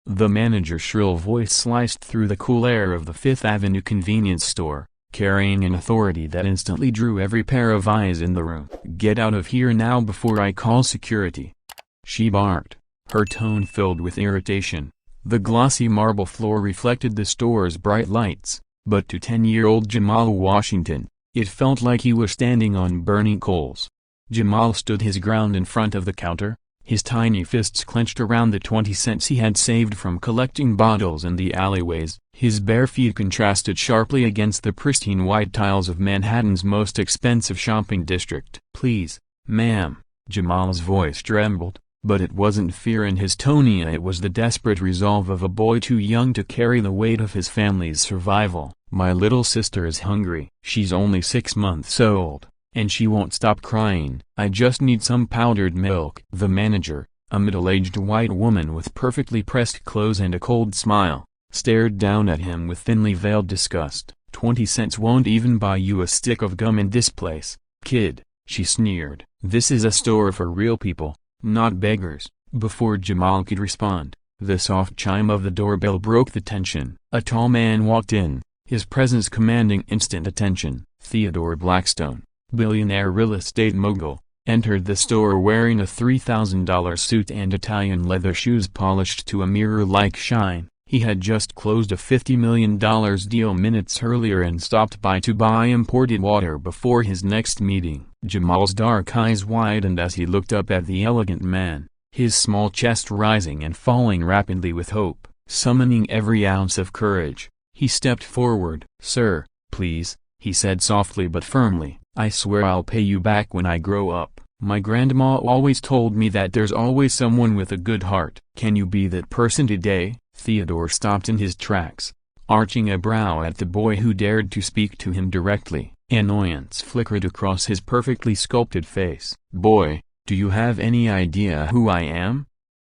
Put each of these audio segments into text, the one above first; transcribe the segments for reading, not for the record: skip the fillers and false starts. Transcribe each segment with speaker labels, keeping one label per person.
Speaker 1: The manager's shrill voice sliced through the cool air of the Fifth Avenue convenience store, carrying an authority that instantly drew every pair of eyes in the room. "Get out of here now before I call security," she barked, her tone filled with irritation. The glossy marble floor reflected the store's bright lights, but to 10-year-old Jamal Washington, it felt like he was standing on burning coals. Jamal stood his ground in front of the counter, his tiny fists clenched around the 20 cents he had saved from collecting bottles in the alleyways. His bare feet contrasted sharply against the pristine white tiles of Manhattan's most expensive shopping district. "Please, ma'am," Jamal's voice trembled, but it wasn't fear in his tone, it was the desperate resolve of a boy too young to carry the weight of his family's survival. "My little sister is hungry. She's only 6 months old, and she won't stop crying. I just need some powdered milk." The manager, a middle-aged white woman with perfectly pressed clothes and a cold smile, stared down at him with thinly veiled disgust. 20 cents won't even buy you a stick of gum in this place, kid," she sneered. "This is a store for real people, not beggars." Before Jamal could respond, the soft chime of the doorbell broke the tension. A tall man walked in, his presence commanding instant attention. Theodore Blackstone, billionaire real estate mogul, entered the store wearing a $3,000 suit and Italian leather shoes polished to a mirror-like shine. He had just closed a $50 million deal minutes earlier and stopped by to buy imported water before his next meeting. Jamal's dark eyes widened as he looked up at the elegant man, his small chest rising and falling rapidly with hope. Summoning every ounce of courage, he stepped forward. "Sir, please," he said softly but firmly, "I swear I'll pay you back when I grow up. My grandma always told me that there's always someone with a good heart. Can you be that person today?" Theodore stopped in his tracks, arching a brow at the boy who dared to speak to him directly. Annoyance flickered across his perfectly sculpted face. "Boy, do you have any idea who I am?"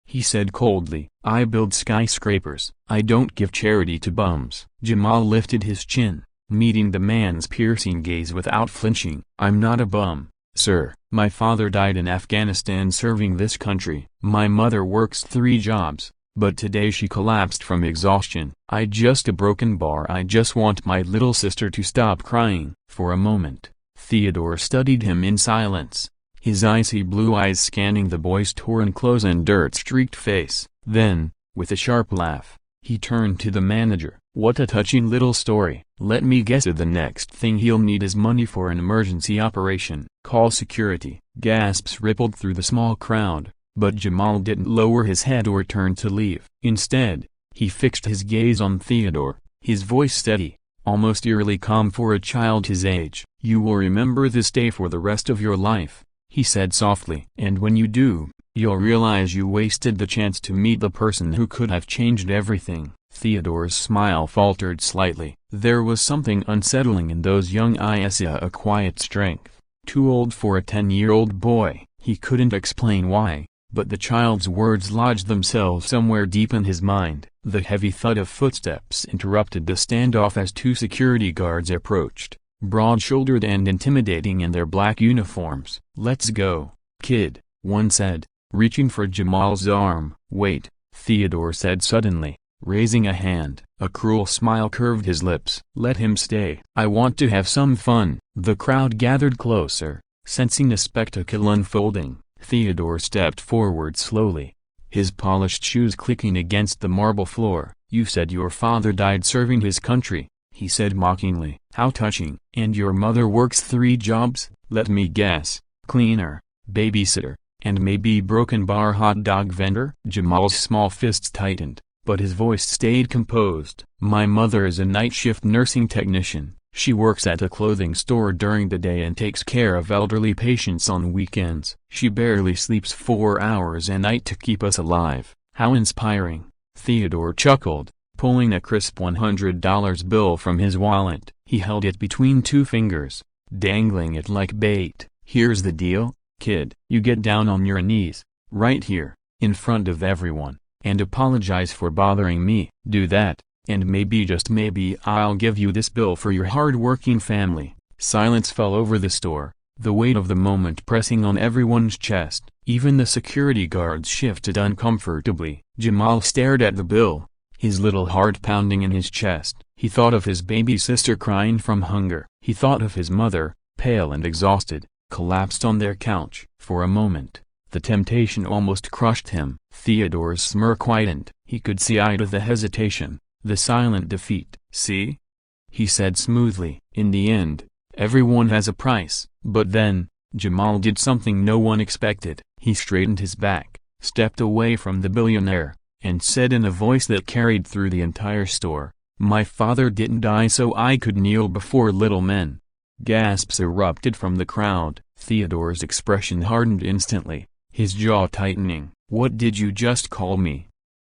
Speaker 1: he said coldly. "I build skyscrapers. I don't give charity to bums." Jamal lifted his chin, meeting the man's piercing gaze without flinching. "I'm not a bum, sir. My father died in Afghanistan serving this country. My mother works 3 jobs, but today she collapsed from exhaustion. I just a broken bar. I just want my little sister to stop crying." For a moment, Theodore studied him in silence, his icy blue eyes scanning the boy's torn clothes and dirt-streaked face. Then, with a sharp laugh, he turned to the manager. "What a touching little story. Let me guess, the next thing he'll need is money for an emergency operation. Call security." Gasps rippled through the small crowd, but Jamal didn't lower his head or turn to leave. Instead, he fixed his gaze on Theodore, his voice steady, almost eerily calm for a child his age. "You will remember this day for the rest of your life," he said softly. "And when you do, you'll realize you wasted the chance to meet the person who could have changed everything." Theodore's smile faltered slightly. There was something unsettling in those young eyes, a quiet strength, too old for a 10-year-old boy. He couldn't explain why, but the child's words lodged themselves somewhere deep in his mind. The heavy thud of footsteps interrupted the standoff as 2 security guards approached, broad-shouldered and intimidating in their black uniforms. "Let's go, kid," one said, reaching for Jamal's arm. "Wait," Theodore said suddenly, raising a hand. A cruel smile curved his lips. "Let him stay. I want to have some fun." The crowd gathered closer, sensing a spectacle unfolding. Theodore stepped forward slowly, his polished shoes clicking against the marble floor. "You said your father died serving his country," he said mockingly. "How touching. And your mother works 3 jobs? Let me guess. Cleaner, babysitter, and maybe broken bar hot dog vendor?" Jamal's small fists tightened, but his voice stayed composed. "My mother is a night shift nursing technician. She works at a clothing store during the day and takes care of elderly patients on weekends. She barely sleeps 4 hours a night to keep us alive." "How inspiring," Theodore chuckled, pulling a crisp $100 bill from his wallet. He held it between 2 fingers, dangling it like bait. "Here's the deal, kid. You get down on your knees, right here, in front of everyone, and apologize for bothering me. Do that, and maybe, just maybe, I'll give you this bill for your hard-working family." Silence fell over the store, the weight of the moment pressing on everyone's chest. Even the security guards shifted uncomfortably. Jamal stared at the bill, his little heart pounding in his chest. He thought of his baby sister crying from hunger. He thought of his mother, pale and exhausted, collapsed on their couch. For a moment, the temptation almost crushed him. Theodore's smirk widened. He could see the hesitation, the silent defeat. "See?" he said smoothly. "In the end, everyone has a price." But then, Jamal did something no one expected. He straightened his back, stepped away from the billionaire, and said in a voice that carried through the entire store, "My father didn't die so I could kneel before little men." Gasps erupted from the crowd. Theodore's expression hardened instantly, his jaw tightening. "What did you just call me?"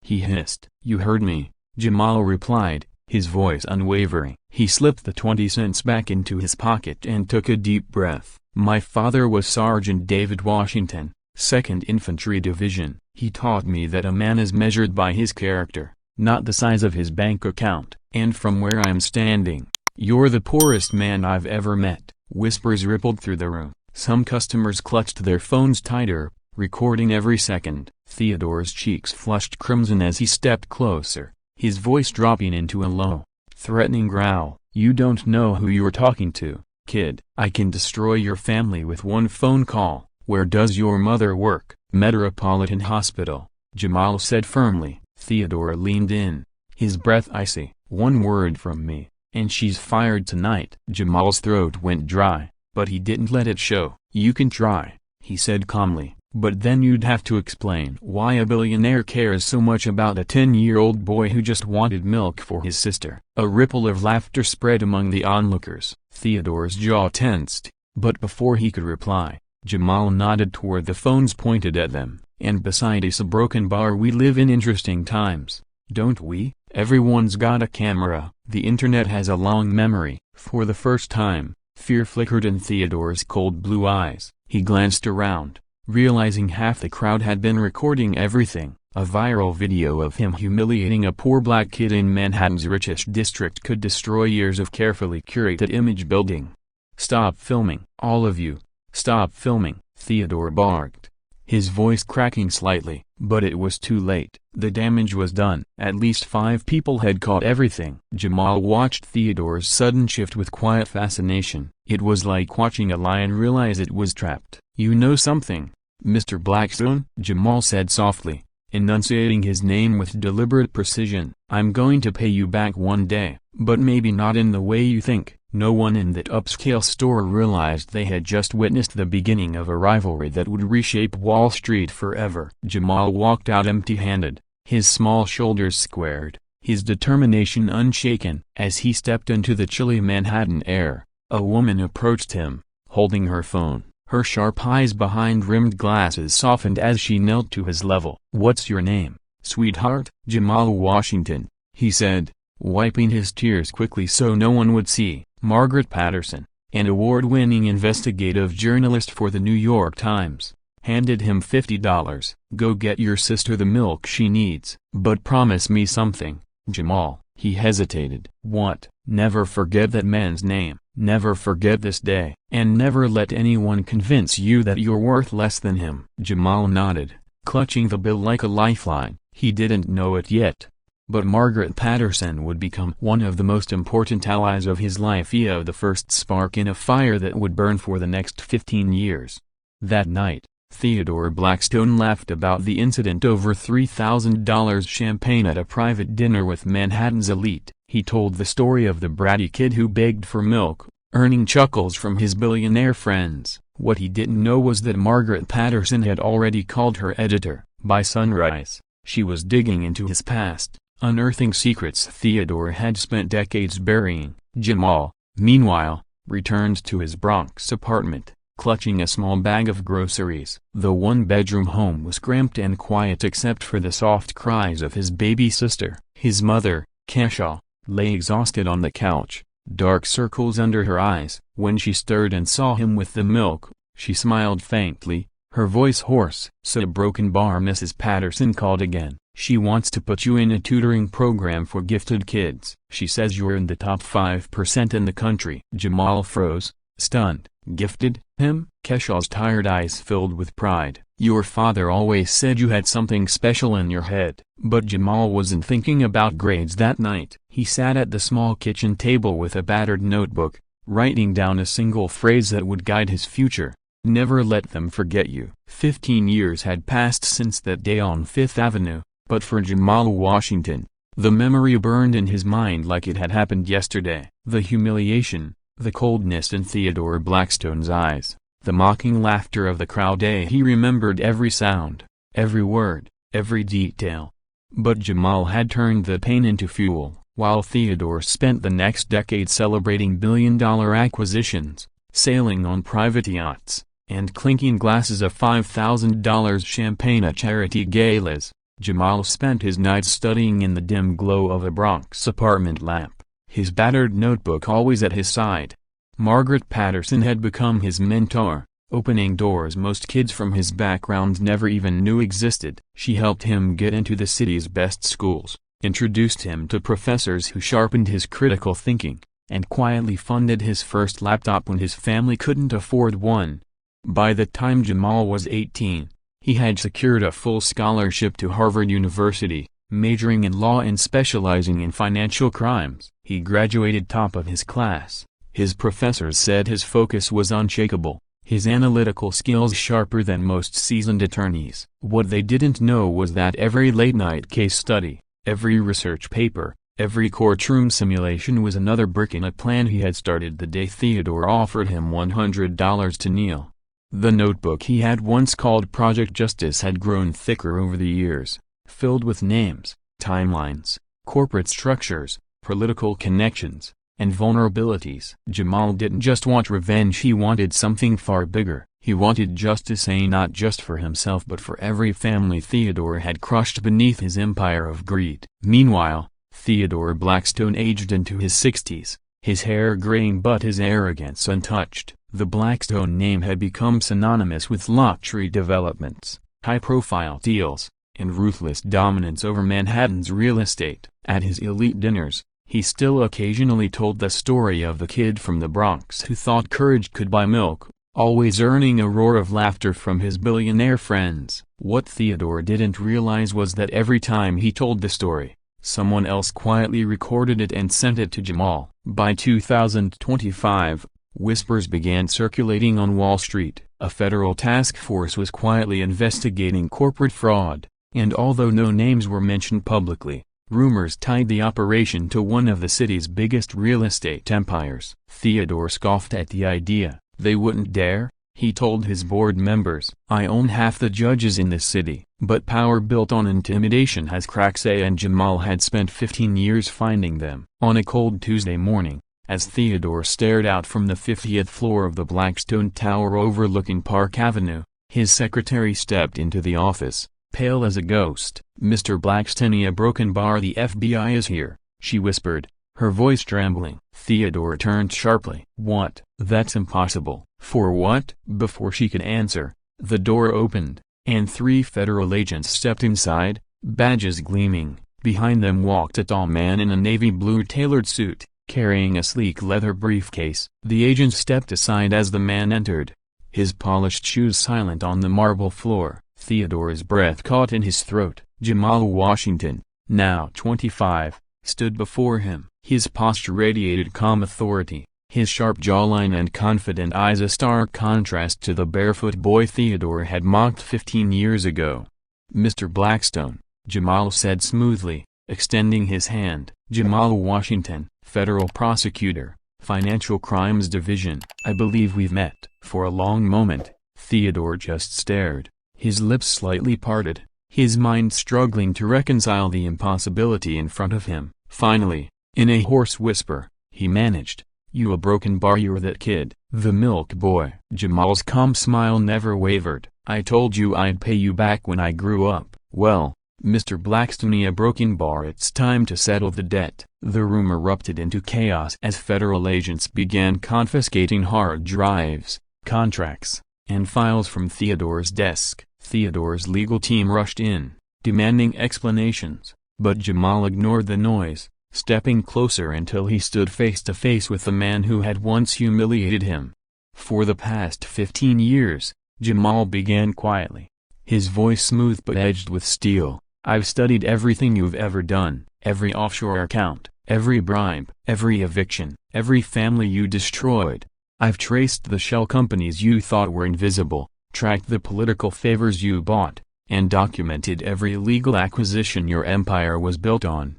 Speaker 1: he hissed. "You heard me," Jamal replied, his voice unwavering. He slipped the 20 cents back into his pocket and took a deep breath. "My father was Sergeant David Washington, 2nd Infantry Division. He taught me that a man is measured by his character, not the size of his bank account. And from where I'm standing, you're the poorest man I've ever met." Whispers rippled through the room. Some customers clutched their phones tighter, recording every second. Theodore's cheeks flushed crimson as he stepped closer, his voice dropping into a low, threatening growl. "You don't know who you're talking to, kid. I can destroy your family with one phone call." "Where does your mother work?" "Metropolitan Hospital," Jamal said firmly. Theodore leaned in, his breath icy. "One word from me, and she's fired tonight." Jamal's throat went dry, but he didn't let it show. "You can try," he said calmly, "but then you'd have to explain why a billionaire cares so much about a 10-year-old boy who just wanted milk for his sister." A ripple of laughter spread among the onlookers. Theodore's jaw tensed, but before he could reply, Jamal nodded toward the phones pointed at them. "And beside us a broken bar. We live in interesting times, don't we? Everyone's got a camera. The internet has a long memory." For the first time, fear flickered in Theodore's cold blue eyes. He glanced around, realizing half the crowd had been recording everything. A viral video of him humiliating a poor black kid in Manhattan's richest district could destroy years of carefully curated image building. "Stop filming, all of you. Stop filming," Theodore barked, his voice cracking slightly. But it was too late. The damage was done. At least 5 people had caught everything. Jamal watched Theodore's sudden shift with quiet fascination. It was like watching a lion realize it was trapped. "You know something, Mr. Blackstone?" Jamal said softly, enunciating his name with deliberate precision. "I'm going to pay you back one day, but maybe not in the way you think." No one in that upscale store realized they had just witnessed the beginning of a rivalry that would reshape Wall Street forever. Jamal walked out empty-handed, his small shoulders squared, his determination unshaken. As he stepped into the chilly Manhattan air, a woman approached him, holding her phone. Her sharp eyes behind rimmed glasses softened as she knelt to his level. "What's your name, sweetheart?" "Jamal Washington," he said, wiping his tears quickly so no one would see. "Margaret Patterson, an award-winning investigative journalist for the New York Times, handed him $50. "Go get your sister the milk she needs. But promise me something, Jamal." He hesitated. "What?" "Never forget that man's name. Never forget this day. And never let anyone convince you that you're worth less than him." Jamal nodded, clutching the bill like a lifeline. He didn't know it yet, but Margaret Patterson would become one of the most important allies of his life, the first spark in a fire that would burn for the next 15 years. That night, Theodore Blackstone laughed about the incident over $3,000 champagne at a private dinner with Manhattan's elite. He told the story of the bratty kid who begged for milk, earning chuckles from his billionaire friends. What he didn't know was that Margaret Patterson had already called her editor. By sunrise, she was digging into his past, unearthing secrets Theodore had spent decades burying. Jamal, meanwhile, returned to his Bronx apartment, clutching a small bag of groceries. The one-bedroom home was cramped and quiet except for the soft cries of his baby sister. His mother, Kesha, lay exhausted on the couch, dark circles under her eyes. When she stirred and saw him with the milk, she smiled faintly, her voice hoarse. "So a broken bar." Mrs. Patterson called again. "She wants to put you in a tutoring program for gifted kids. She says you're in the top 5% in the country." Jamal froze, stunned. "Gifted him?" Kesha's tired eyes filled with pride. Your father always said you had something special in your head. But Jamal wasn't thinking about grades that night. He sat at the small kitchen table with a battered notebook, writing down a single phrase that would guide his future. Never let them forget you. 15 years had passed since that day on Fifth Avenue, but for Jamal Washington, the memory burned in his mind like it had happened yesterday. The humiliation, the coldness in Theodore Blackstone's eyes, the mocking laughter of the crowd. He remembered every sound, every word, every detail. But Jamal had turned the pain into fuel, while Theodore spent the next decade celebrating billion-dollar acquisitions, sailing on private yachts, and clinking glasses of $5,000 champagne at charity galas. Jamal spent his nights studying in the dim glow of a Bronx apartment lamp, his battered notebook always at his side. Margaret Patterson had become his mentor, opening doors most kids from his background never even knew existed. She helped him get into the city's best schools, introduced him to professors who sharpened his critical thinking, and quietly funded his first laptop when his family couldn't afford one. By the time Jamal was 18, he had secured a full scholarship to Harvard University, majoring in law and specializing in financial crimes. He graduated top of his class. His professors said his focus was unshakable, his analytical skills sharper than most seasoned attorneys. What they didn't know was that every late-night case study, every research paper, every courtroom simulation was another brick in a plan he had started the day Theodore offered him $100 to kneel. The notebook he had once called Project Justice had grown thicker over the years, filled with names, timelines, corporate structures, political connections, and vulnerabilities. Jamal didn't just want revenge, he wanted something far bigger. He wanted justice, not just for himself but for every family Theodore had crushed beneath his empire of greed. Meanwhile, Theodore Blackstone aged into his 60s, his hair graying but his arrogance untouched. The Blackstone name had become synonymous with luxury developments, high-profile deals, and ruthless dominance over Manhattan's real estate. At his elite dinners, he still occasionally told the story of the kid from the Bronx who thought courage could buy milk, always earning a roar of laughter from his billionaire friends. What Theodore didn't realize was that every time he told the story, someone else quietly recorded it and sent it to Jamal. By 2025, whispers began circulating on Wall Street. A federal task force was quietly investigating corporate fraud, and although no names were mentioned publicly, rumors tied the operation to one of the city's biggest real estate empires. Theodore scoffed at the idea. They wouldn't dare, he told his board members. I own half the judges in this city. But power built on intimidation has cracks, and Jamal had spent 15 years finding them. On a cold Tuesday morning, as Theodore stared out from the 50th floor of the Blackstone Tower overlooking Park Avenue, his secretary stepped into the office, pale as a ghost. Mr. Blackstone, a broken bar, the FBI is here, she whispered, her voice trembling. Theodore turned sharply. What? That's impossible. For what? Before she could answer, the door opened, and 3 federal agents stepped inside, badges gleaming. Behind them walked a tall man in a navy blue tailored suit, carrying a sleek leather briefcase. The agent stepped aside as the man entered, his polished shoes silent on the marble floor. Theodore's breath caught in his throat. Jamal Washington, now 25, stood before him. His posture radiated calm authority, his sharp jawline and confident eyes a stark contrast to the barefoot boy Theodore had mocked 15 years ago. Mr. Blackstone, Jamal said smoothly, extending his hand. Jamal Washington, federal prosecutor, Financial Crimes Division. I believe we've met. For a long moment, Theodore just stared, his lips slightly parted, his mind struggling to reconcile the impossibility in front of him. Finally, in a hoarse whisper, he managed, You a broken bar, you're that kid, the milk boy. Jamal's calm smile never wavered. I told you I'd pay you back when I grew up. Well, Mr. Blackstone, a broken bar, it's time to settle the debt. The room erupted into chaos as federal agents began confiscating hard drives, contracts, and files from Theodore's desk. Theodore's legal team rushed in, demanding explanations, but Jamal ignored the noise, stepping closer until he stood face to face with the man who had once humiliated him. For the past 15 years, Jamal began quietly, his voice smooth but edged with steel. "I've studied everything you've ever done, every offshore account, every bribe, every eviction, every family you destroyed. I've traced the shell companies you thought were invisible, tracked the political favors you bought, and documented every illegal acquisition your empire was built on."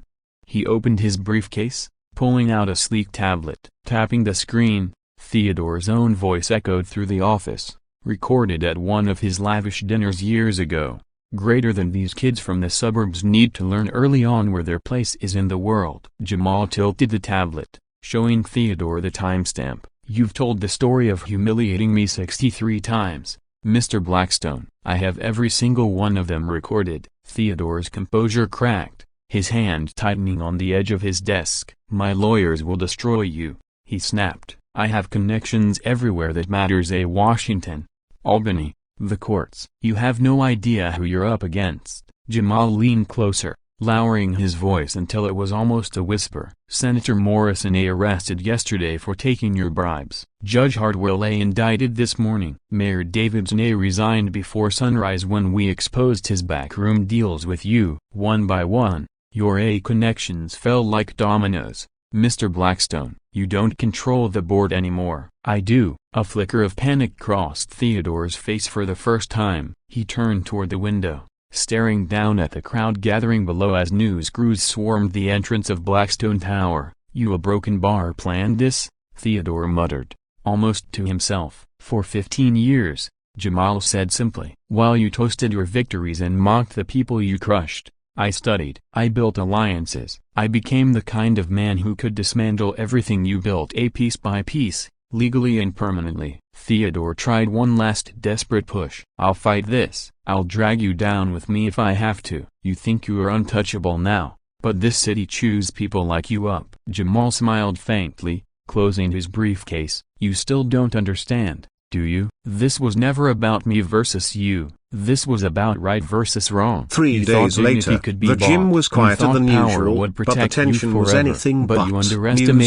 Speaker 1: He opened his briefcase, pulling out a sleek tablet. Tapping the screen, Theodore's own voice echoed through the office, recorded at one of his lavish dinners years ago. "Greater than these kids from the suburbs need to learn early on where their place is in the world." Jamal tilted the tablet, showing Theodore the timestamp. "You've told the story of humiliating me 63 times, Mr. Blackstone. I have every single one of them recorded." Theodore's composure cracked, his hand tightening on the edge of his desk. "My lawyers will destroy you," he snapped. "I have connections everywhere that matters. Washington, Albany, the courts. You have no idea who you're up against." Jamal leaned closer, lowering his voice until it was almost a whisper. "Senator Morrison arrested yesterday for taking your bribes. Judge Hardwell indicted this morning. Mayor Davidson resigned before sunrise when we exposed his backroom deals with you. One by one, your connections fell like dominoes. Mr. Blackstone, you don't control the board anymore." "I do." A flicker of panic crossed Theodore's face for the first time. He turned toward the window, staring down at the crowd gathering below as news crews swarmed the entrance of Blackstone Tower. "You a broken bar planned this?" Theodore muttered, almost to himself. "For 15 years, Jamal said simply, while you toasted your victories and mocked the people you crushed, I studied. I built alliances. I became the kind of man who could dismantle everything you built piece by piece, legally and permanently." Theodore tried one last desperate push. "I'll fight this. I'll drag you down with me if I have to. You think you are untouchable now, but this city chews people like you up." Jamal smiled faintly, closing his briefcase. "You still don't understand, do you? This was never about me versus you. This was about right versus wrong."
Speaker 2: 3 days later, the gym was quieter than usual, but the tension was anything but. News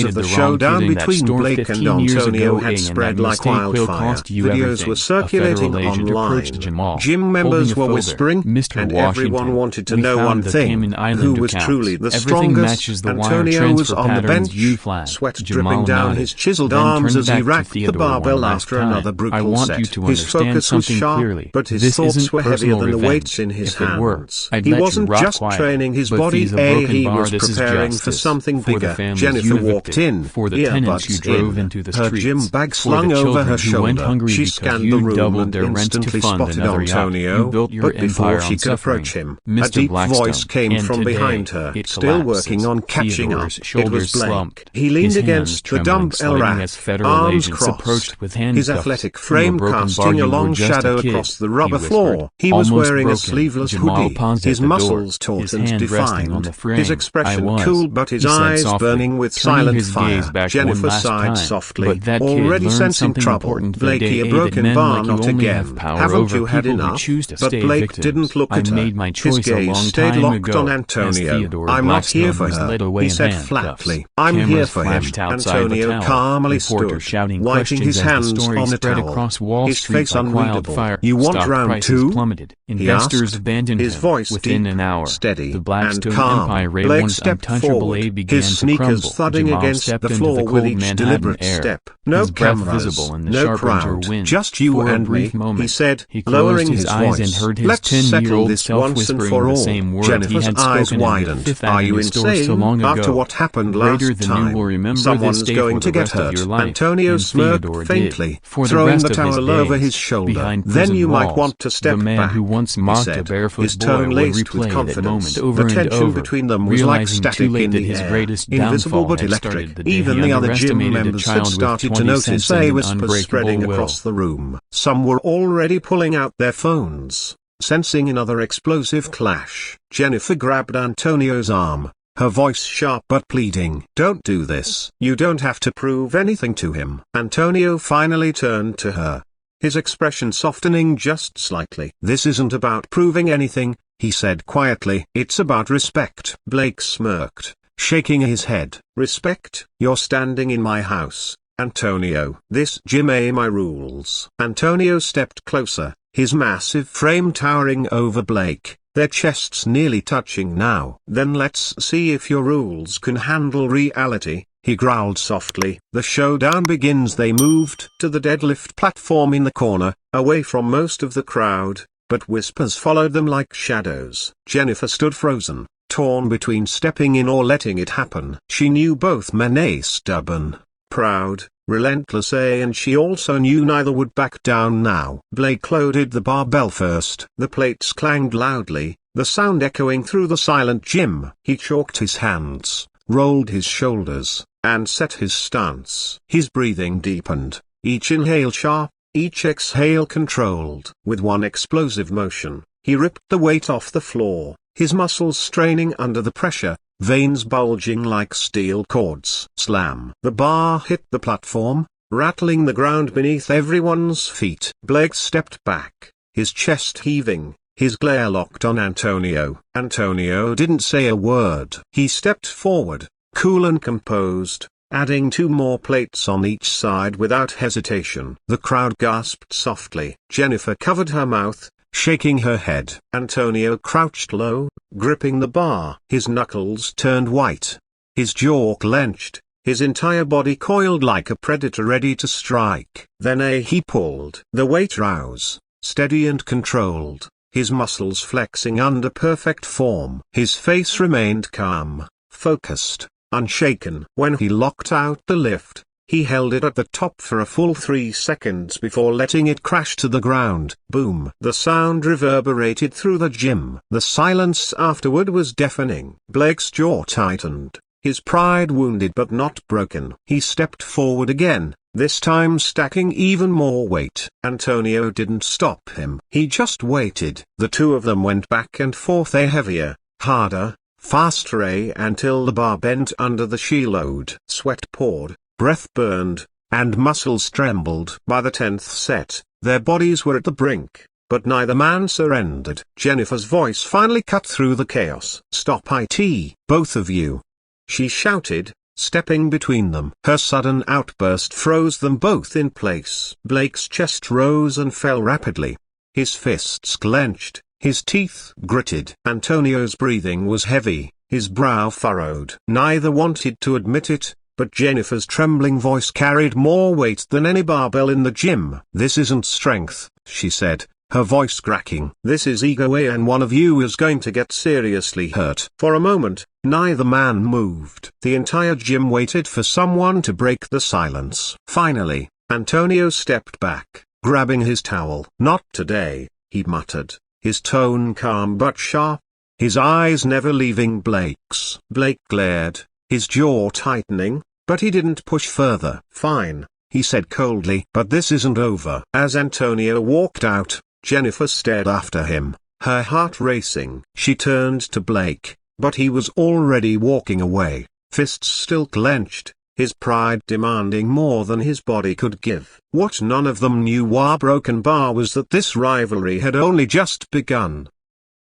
Speaker 2: of the showdown between Blake and Antonio had spread like wildfire. Videos were circulating online. Gym members were whispering, and everyone wanted to know one thing: who was truly the strongest. Antonio was on the bench, sweat dripping down his chiseled arms as he racked the barbell after another brutal set. His focus was sharp, but his thoughts were heavier than the weights in his hands. He wasn't just training his body, he was preparing for something bigger. Jennifer walked in, earbuds in, her gym bag slung over her shoulder. She scanned the room and instantly spotted Antonio, but before she could approach him, a deep voice came from behind her, still working on catching up. It was Blake. He leaned against the dumbbell rack, arms crossed, his athletic frame casting a long shadow across the rubber floor. He was wearing a sleeveless hoodie, his muscles taut and defined, his expression cool but his eyes burning with silent fire. Jennifer sighed softly, already sensing trouble. "Blakey, a broken bar, not again. Haven't you had enough?" But Blake didn't look at her. His gaze stayed locked on Antonio. "I'm not here for her," he said flatly. "I'm here for him." Antonio calmly stood, wiping his hands on a towel, his face unreadable. "You want round two?"
Speaker 1: Plummeted.
Speaker 2: Investors
Speaker 1: abandoned
Speaker 2: his voice
Speaker 1: within
Speaker 2: deep,
Speaker 1: an hour.
Speaker 2: Steady,
Speaker 1: the Blackstone
Speaker 2: and calm.
Speaker 1: Empire
Speaker 2: Blake
Speaker 1: once
Speaker 2: stepped
Speaker 1: untouchable
Speaker 2: forward,
Speaker 1: began
Speaker 2: his sneakers
Speaker 1: to
Speaker 2: thudding
Speaker 1: Jamal
Speaker 2: against
Speaker 1: stepped
Speaker 2: the
Speaker 1: into
Speaker 2: floor
Speaker 1: cold
Speaker 2: with each
Speaker 1: Manhattan
Speaker 2: deliberate
Speaker 1: air.
Speaker 2: step. "No
Speaker 1: His breath
Speaker 2: cameras,
Speaker 1: visible in the
Speaker 2: no
Speaker 1: sharp
Speaker 2: crowd,
Speaker 1: winter wind.
Speaker 2: just you
Speaker 1: For a
Speaker 2: and
Speaker 1: brief
Speaker 2: me,"
Speaker 1: moment,
Speaker 2: he said,
Speaker 1: he
Speaker 2: lowering
Speaker 1: closed
Speaker 2: his
Speaker 1: eyes
Speaker 2: voice.
Speaker 1: and heard his
Speaker 2: "Let's settle
Speaker 1: 10-year-old
Speaker 2: this
Speaker 1: self
Speaker 2: once and
Speaker 1: whispering
Speaker 2: for
Speaker 1: the
Speaker 2: all."
Speaker 1: same word he
Speaker 2: Jennifer's
Speaker 1: had
Speaker 2: eyes
Speaker 1: spoken in the
Speaker 2: widened.
Speaker 1: Fifth
Speaker 2: "Are you
Speaker 1: Avenue store so
Speaker 2: insane?
Speaker 1: long
Speaker 2: After
Speaker 1: ago.
Speaker 2: what happened
Speaker 1: Greater
Speaker 2: last
Speaker 1: than
Speaker 2: time,
Speaker 1: you will remember
Speaker 2: someone's
Speaker 1: this day
Speaker 2: going
Speaker 1: for
Speaker 2: to
Speaker 1: the
Speaker 2: get
Speaker 1: rest of
Speaker 2: hurt."
Speaker 1: your life.
Speaker 2: Antonio
Speaker 1: And
Speaker 2: smirked
Speaker 1: Theodore
Speaker 2: faintly,
Speaker 1: did. For the
Speaker 2: throwing
Speaker 1: rest
Speaker 2: the
Speaker 1: of his
Speaker 2: towel over
Speaker 1: days,
Speaker 2: his shoulder.
Speaker 1: behind
Speaker 2: "Then
Speaker 1: prison
Speaker 2: you might
Speaker 1: walls,
Speaker 2: want to step
Speaker 1: the man
Speaker 2: back,"
Speaker 1: who once
Speaker 2: he
Speaker 1: mocked
Speaker 2: said.
Speaker 1: a barefoot
Speaker 2: His
Speaker 1: boy
Speaker 2: tone
Speaker 1: would
Speaker 2: laced with
Speaker 1: replay that
Speaker 2: confidence.
Speaker 1: moment over
Speaker 2: The
Speaker 1: and
Speaker 2: tension
Speaker 1: over,
Speaker 2: between them was like
Speaker 1: realizing
Speaker 2: static
Speaker 1: too late
Speaker 2: in
Speaker 1: that
Speaker 2: the
Speaker 1: his
Speaker 2: air,
Speaker 1: greatest
Speaker 2: invisible
Speaker 1: downfall
Speaker 2: but
Speaker 1: had
Speaker 2: electric.
Speaker 1: started the day
Speaker 2: Even
Speaker 1: he
Speaker 2: the other gym
Speaker 1: underestimated a
Speaker 2: members had
Speaker 1: child with
Speaker 2: started to
Speaker 1: 20
Speaker 2: notice
Speaker 1: cents and an
Speaker 2: whispers
Speaker 1: unbreakable
Speaker 2: spreading
Speaker 1: will.
Speaker 2: across the room. Some were already pulling out their phones. Sensing another explosive clash, Jennifer grabbed Antonio's arm, her voice sharp but pleading. "Don't do this. You don't have to prove anything to him." Antonio finally turned to her, his expression softening just slightly. "This isn't about proving anything," he said quietly. "It's about respect." Blake smirked, shaking his head. "Respect? You're standing in my house, Antonio. This gym my rules." Antonio stepped closer, his massive frame towering over Blake, their chests nearly touching now. "Then let's see if your rules can handle reality," he growled softly. The showdown begins. They moved to the deadlift platform in the corner, away from most of the crowd, but whispers followed them like shadows. Jennifer stood frozen, torn between stepping in or letting it happen. She knew both men, stubborn, proud, relentless, and she also knew neither would back down now. Blake loaded the barbell first. The plates clanged loudly, the sound echoing through the silent gym. He chalked his hands, rolled his shoulders, and set his stance. His breathing deepened, each inhale sharp, each exhale controlled. With one explosive motion, he ripped the weight off the floor, his muscles straining under the pressure, veins bulging like steel cords. Slam! The bar hit the platform, rattling the ground beneath everyone's feet. Blake stepped back, his chest heaving, his glare locked on Antonio. Antonio didn't say a word. He stepped forward, cool and composed, adding 2 more plates on each side without hesitation. The crowd gasped softly. Jennifer covered her mouth, shaking her head. Antonio crouched low, gripping the bar. His knuckles turned white. His jaw clenched, his entire body coiled like a predator ready to strike. Then he pulled. The weight rose, steady and controlled, his muscles flexing under perfect form. His face remained calm, focused, unshaken. When he locked out the lift, he held it at the top for a full 3 seconds before letting it crash to the ground. Boom! The sound reverberated through the gym. The silence afterward was deafening. Blake's jaw tightened, his pride wounded but not broken. He stepped forward again, this time stacking even more weight. Antonio didn't stop him. He just waited. The two of them went back and forth, heavier, harder, faster, until the bar bent under the sheer load. Sweat poured, breath burned, and muscles trembled. By the 10th set, their bodies were at the brink, but neither man surrendered. Jennifer's voice finally cut through the chaos. "Stop it, both of you!" she shouted, stepping between them. Her sudden outburst froze them both in place. Blake's chest rose and fell rapidly. His fists clenched, his teeth gritted. Antonio's breathing was heavy, his brow furrowed. Neither wanted to admit it, but Jennifer's trembling voice carried more weight than any barbell in the gym. "This isn't strength," she said, her voice cracking. "This is ego, and one of you is going to get seriously hurt." For a moment, neither man moved. The entire gym waited for someone to break the silence. Finally, Antonio stepped back, grabbing his towel. "Not today," he muttered, his tone calm but sharp, his eyes never leaving Blake's. Blake glared, his jaw tightening, but he didn't push further. "Fine," he said coldly. "But this isn't over." As Antonio walked out, Jennifer stared after him, her heart racing. She turned to Blake, but he was already walking away, fists still clenched, his pride demanding more than his body could give. What none of them knew, broken bar, was that this rivalry had only just begun.